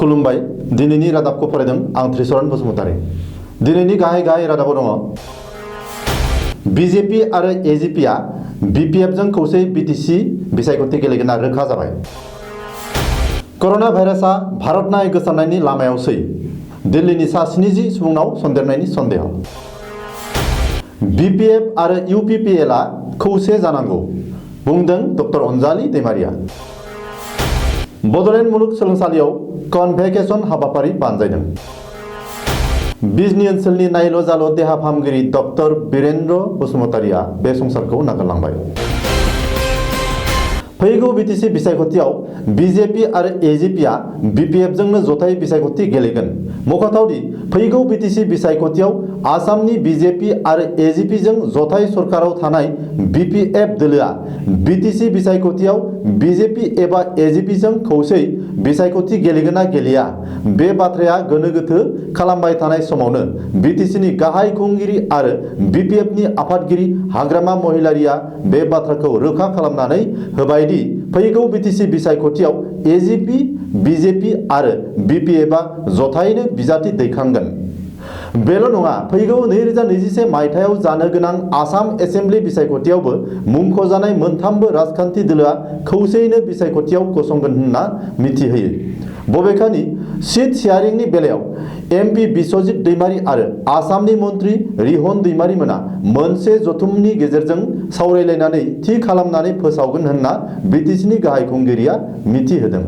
खुलुमबाय दिनैनि रादाबखौ फरायदों आं त्रिशरण बसुमतारी। दिनैनि गाहाय रादाबाव दङ बीजेपी आरो एजीपीआ बीपीएफजों खौसे बीटीसी बिसायख'थि गेलेगोना रोखा जाबाय। कर'ना भाइरासआ भारतनाङै गोसारनायनि लामायावसै। दिल्लीनि सा 70 सुबुंनाव सन्देरनायनि सन्देह। बीपीएफ आरो यूपीपीएलआ खौसे जानांगौ बुंदों डॉ अनजालि दैमारिया। बड'लेण्ड मुलुगसोलोंसालियाव कनभकेसन हाबाफारि बानजायदों। बिजनी ओनसोलनि नायल' जाल' देहा फाहामगिरि डॉ वीरेन्द्र बसुमतारीया बे संसारखौ नागारलांबाय। फैगौ बीटीसी बिसायख'थियाव बीजेपी आरो एजीपीआ बीपीएफजोंनो जथाय बिसायख'थि गेलेगोन। मख'थावदि फैगौ बीटीसी बिसायख'थियाव आसामनि बीजेपी आरो एजीपीजों जथाय सरकाराव थानाय बीपीएफ दोलोआ बीटीसी बिसायख'थियाव बीजेपी एबा एजीपीजों खौसेयै बिसायख'थि गेलेगोना गेलेया बे बाथ्राया गोनो गोथो खालामबाय थानाय समावनो बीटीसीनि गाहाय खुंगिरि आरो बीपीएफनि आफादगिरि हाग्रामा महिलारिया बे बाथ्राखौ रोखा खालामनानै होबाय दि फैगौ बीटीसी बिसायख'थियाव एजीपी, बीजेपी आरो बीपीएफआ जथायैनो बिजाथि दैखांगोन। बेल' नङा, फैगौ 2021 मायथाइयाव जानो गोनां आसाम एसेम्बलि बिसायख'थियावबो मुंख'जानाय मोनथामबो राजखान्थि दोलोआ खौसेयैनो बिसायख'थियाव गसंगोन होनना मिथिहोयो। बबेखानि सीट शेयारिंनि बेलायाव एमपि बिश्वजित दैमारी आरो आसामनि मन्त्रि रिहन दैमारी मोना मोनसे जथुमनि गेजेरजों सावरायलायनानै थि खालामनानै फोसावगोन होनना बीटीसीनि गाहाय खुंगिरिया मिथिहोदों।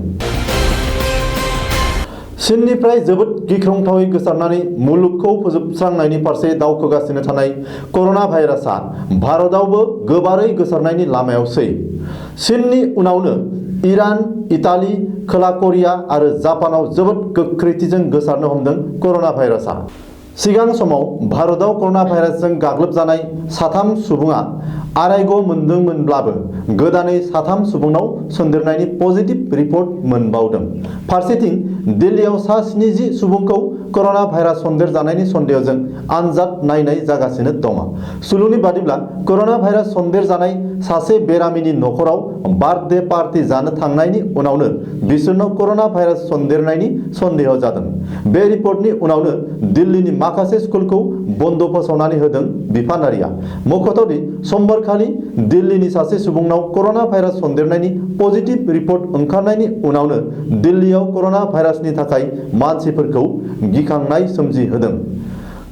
चीननिफ्राय जोबोद गिख्रंथावै गोसारनानै मुलुगखौ फोजोबस्रांनायनि फारसे दावखोगासिनो थानाय कर'ना भाइरासआ भारतआवबो गोबारै गोसारनायनि लामायावसै। चीननि उनावनो इरान, इटाली, खोला कोरिया आरो जापानाव जोबोद गोख्रैथिजों गोसारनो हमदों कर'ना भाइरासआ। सिगां समाव भारतआव कर'ना भाइरासजों गाग्लोबजानाय 3 सुबुङा आरायग' मोनदोंमोनब्लाबो गोदानै 3 सुबुंनाव सन्देरनायनि पजिटिभ रिपर्ट मोनबावदों। फारसेथिं दिल्लीयाव सा 70 सुबुंखौ कर'ना भाइरास सन्देर जानायनि सन्देहजों आनजाद नायनाय जागासिनो दङ। सुलुंनि बादिब्ला कर'ना भाइरास सन्देर जानाय सासे बेरामिनि नखराव बार्थडे पार्टी जानो थांनायनि उनावनो बिसोरनाव कर'ना भाइरास सन्देरनायनि सन्देह जादों। बे रिपर्टनि उनावनो दिल्लीनि माखासे स्कुलखौ बन्द फोसावनानै होदों बिफानारिया। मख'थावदि समबारखालि दिल्लीनि सासे सुबुंनाव कर'ना भाइरास सन्देरनायनि पजिटिभ रिपर्ट ओंखारनायनि उनावनो दिल्लीयाव कर'ना भाइरासनि थाखाय मानसिफोरखौ गिखांनाय सोमजिहोदों।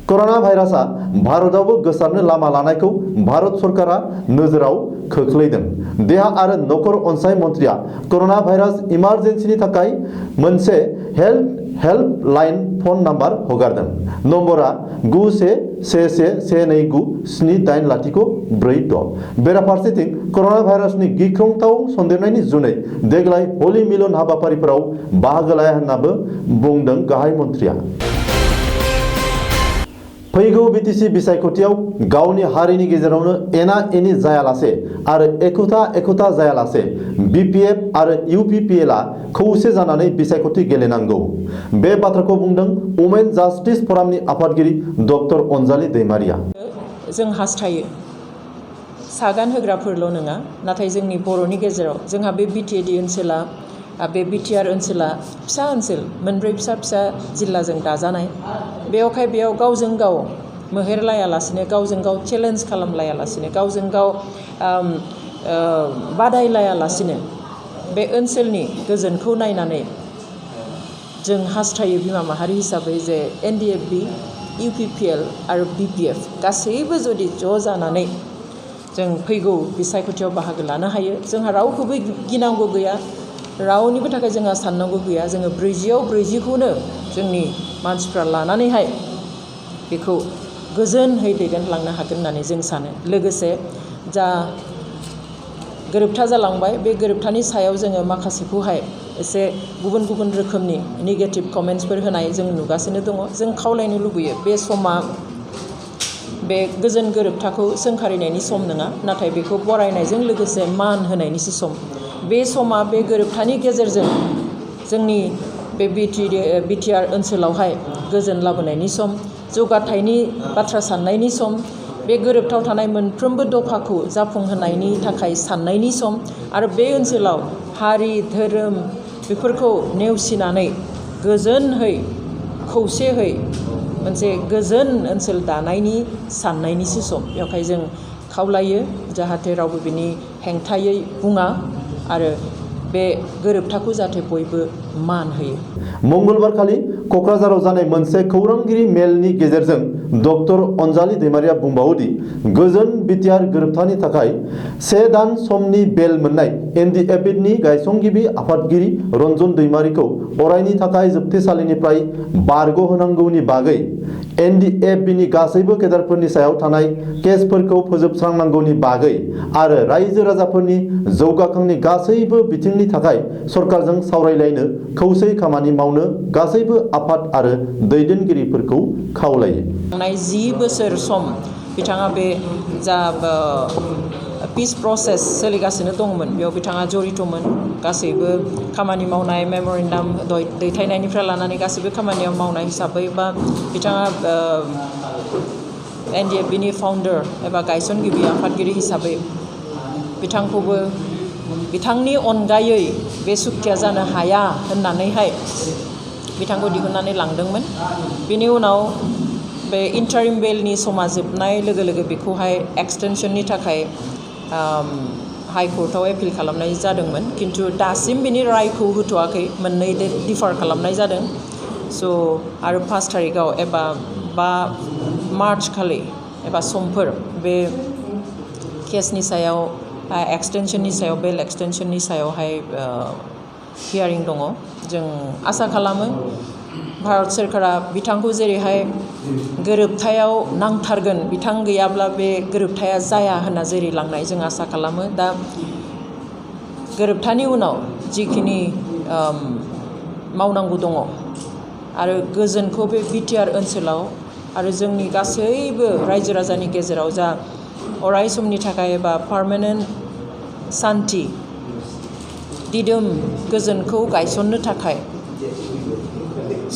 कर'ना भाइरासआ भारतआवबो गोसारनो लामा लानायखौ भारत सरकारा नोजोराव खोख्लैदों। देहा आरो नखर अनसाय मन्थ्रिया कर'ना भाइरास इमारजेन्सिनि थाखाय मोनसे हेल्प लाइन फन नाम्बार हगारदों। नम्बरा 911112978046। बेराफारसेथिं कर'ना भाइरासनि गिख्रंथाव सन्देरनायनि जुनै देग्लाय हलि मिलन हाबाफारिफोराव बाहागो लाया होननाबो बुंदों गाहाय मन्थ्रिया। फैगौ बीटीसी बिसायख'थियाव गावनि हारिनि गेजेरावनो एना एनि जायालासे आरो एखुथा जायालासे बीपीएफ आरो यूपीपीएलआ खौसे जानानै बिसायख'थि गेलेनांगौ। बे बाथ्राखौ बुंदों वुमेन जास्टिस फरामनि आफादगिरि डॉ अनजालि दैमारिया। जों हास्थायो सागान होग्राफोरल' नङा, नाथाय जोंनि बर'नि गेजेराव जोंहा बे बिटिएडि ओनसोला बे बिटिआर ओनसोला फिसा ओनसोल, मोनब्रै फिसा जिल्लाजों दाजानाय। बेयाव गावजों गाव मोहेर लायालासिनो, गावजों गाव चेलेन्ज खालामलायालासिनो, गावजों गाव बादायलायालासिनो बे ओनसोलनि गोजोनखौ नायनानै जों हास्थायो बिमा माहारि हिसाबै जे एनडिएफबि, यूपीपीएल आरो बीपीएफ गासैबो जुदि ज' जानानै जों फैगौ बिसायख'थियाव बाहागो लानो हायो। जोंहा रावखौबो गिनांगौ गैया, रावनिबो थाखाय जोंहा साननांगौ गैया। जोङो 40/40खौनो जोंनि मानसिफ्रा लानानैहाय बेखौ गोजोनहै दैदेनलांनो हागोन होननानै जों सानो। लोगोसे जा गोरोबथा जालांबाय, बे गोरोबथानि सायाव जोङो माखासेखौहाय एसे गुबुन रोखोमनि नेगेटिभ कमेन्ट्सफोर होनाय जों नुगासिनो दङ। जों खावलायनो लुबैयो बे समा बे गोजोन गोरोबथाखौ सोंखारिनायनि सम नङा, नाथाय बेखौ बरायनायजों लोगोसे मान होनायनिसो सम। बे समा बे गोरोबथानि गेजेरजों जोंनि बे बिटिआर ओनसोलावहाय गोजोन लाबोनायनि सम, जौगाथायनि बाथ्रा साननायनि सम, बे गोरोबथाव थानाय मोनफ्रोमबो दफाखौ जाफुंहोनायनि थाखाय साननायनि सम आरो बे ओनसोलाव हारि धोरोम बेफोरखौ नेवसिनानै गोजोनहै खौसेहै मोनसे गोजोन ओनसोल दानायनि साननायनिसो सम। बेवहाय जों खावलायो जाहाथे रावबो बिनि हेंथायै बुङा आरो बे गोरोबथाखौ जाहाथे बयबो मान होयो। मंगलबार खालि क'क्राझाराव जानाय मोनसे खौरांगिरि मेलनि गेजेरजों डक्टर अनजालि दैमारिया बुंबावोदि गोजोन बिटिआर गोरोबथानि थाखाय 1 दान समनि बेल मोननाय एनडिएफबि गायसनगिरि आफादगिरि रन्जन दैमारिखौ अरायनि थाखाय जोबथेसालिनिफ्राय बारग'होनांगौनि बागै एनडिएफबिनि गासैबो केडारफोरनि सायाव थानाय केसफोरखौ फोजोबस्रांनांगौनि बागै आरो रायजो राजाफोरनि जौगाखांनि गासैबो बिथिंनि थाखाय सरकारजों सावरायलायनो खौसे खामानि मावनो गासैबो आफाद आरो दैदेनगिरिफोरखौ खावलायो। थांनाय 10 बोसोर सम बिथाङा बे जा पिस प्रसेस सोलिगासिनो दंमोन बेयाव बिथाङा जड़ितमोन। गासैबो खामानि मावनाय मेम'रेन्डाम दैथायनायनिफ्राय लानानै गासैबो खामानियाव मावनाय हिसाबै बा बिथाङा एनडिएफबिनि फाउन्डार एबा गायसनगिरि आफादगिरि हिसाबै बिथांखौबो बिथांनि अनगायै बे सुक्तिया जानो हाया होननानैहाय बिथांखौ दिहुननानै लांदोंमोन। बेनि उनाव बे इन्टारिम बेलनि समा जोबनाय लोगो लोगो बेखौहाय एक्सटेनसननि थाखाय हाइ कर्टआव एपिल खालामनाय जादोंमोन, खिन्थु दासिम बिनि रायखौ होथ'वाखै। मोननै डेट डिफार खालामनाय जादों। स' आरो 5 तारिखआव एबा 5 मार्च खालि एबा समफोर बे केसनि सायाव एक्सटेनसननि सायाव बेल एक्सटेनसननि सायावहाय हियारिं दङ। जों आसा खालामो भारत सोरकारा बिथांखौ जेरैहाय गोरोबथायाव नांथारगोन, बिथां गैयाब्ला बे गोरोबथाया जाया होनना जेरै लांनाय जों आसा खालामो। दा गोरोबथानि उनाव जिखिनि मावनांगौ दङ आरो गोजोनखौ बे बिटिआर ओनसोलाव आरो जोंनि गासैबो रायजो राजानि गेजेराव जा अराय समनि थाखाय एबा पार्मानेन्ट सान्थि दिदोम गोजोनखौ गायसननो थाखाय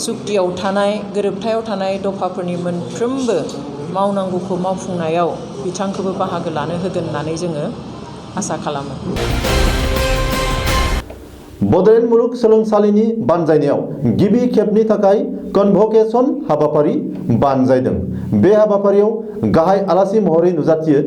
सुक्तियाव थानाय गोरोबथायाव थानाय दफाफोरनि मोनफ्रोमबो मावनांगौखौ मावफुंनायाव बिथांखौबो बाहागो लानो होगोन होननानै जोङो आसा खालामो। बड'लेण्ड मुलुगसोलोंसालिनि बानजायनायाव गिबि खेबनि थाखाय कनभकेसन हाबाफारि बानजायदों। बे हाबाफारियाव गाहाय आलासि महरै नुजाथियो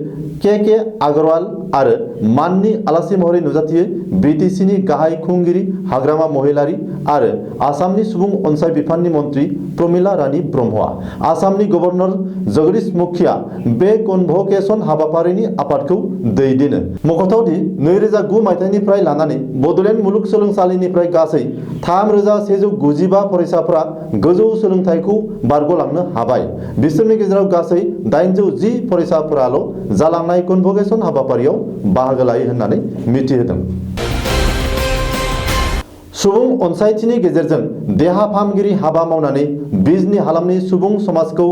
के आगरवाल आरो माननि आलासि महरै नुजाथियो बिटिसिनि गाहाय खुंगिरि हाग्रामा महिलारि आरो आसामनि सुबुं अनसाय बिफाननि मन्त्रि प्रमिला रानी ब्रह्मआ। आसामनि गभर्नर जगदीश मुखिया बे कनभकेसन हाबाफारिनि आफादखौ दैदेनो। मख'थावदि 2009 मायथाइनिफ्राय लानानै बड'लेण्ड मुलुगसोलोंसालिनिफ्राय गासै 3195 फरायसाफोरा गोजौ सोलोंथाइखौ बारग'लांनो हाबाय। बिसोरनि गेजेराव गासै 810 फरायसाफोराल' जालांनाय कनभकेसन हाबाफारियाव बाहागो लायो होननानै मिथिहोदों। सुबुं अनसायथिनि गेजेरजों देहा फाहामगिरि हाबा मावनानै बिजनी हालामनि सुबुं समाजखौ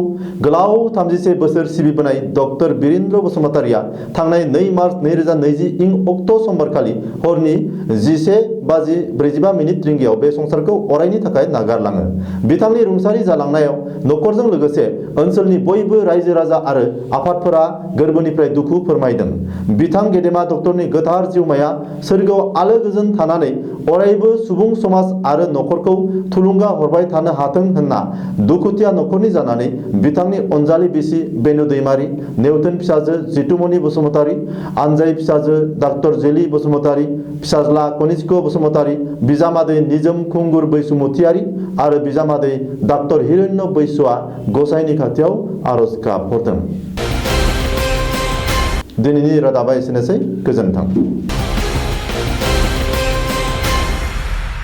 गोलाव 31 बोसोर सिबिबोनाय डक्टर वीरेन्द्र बसुमतारिया थांनाय 2 मार्च 2020 इं अक्ट' समबारखालि हरनि 11:45 रिंगायाव बे संसारखौ अरायनि थाखाय नागारलाङो। बिथांनि रुंसारि जालांनायाव न'खरजों लोगोसे ओनसोलनि बयबो रायजो राजा आरो आफादफोरा गोरबोनिफ्राय दुखु फोरमायदों। बिथां गेदेमा डक्टरनि गोथार जिउमाया सोरगोआव आलो गोजोन थानानै अरायबो सुबुं समाज आरो न'खरखौ थुलुंगा हरबाय थानो हाथों होनना दुखुथिया न'खरनि जानानै बिथांनि अनजालि बिसि बेनु दैमारि, नेवथोन फिसाजो जितुमनि बसुमतारि, आनजाय फिसाजो डाक्टर जेलि बसुमतारि, फिसाज्ला कनिष्क बसुमतारि, बिजामादै निजोम खुंगुर बैसुमुतियारि आरो बिजामादै डाक्टर हिरण्य बैसुआ गसाइनि खाथियाव आरज गाबहरदों। दिनैनि रादाबा एसेनोसै। गोजोन्थों।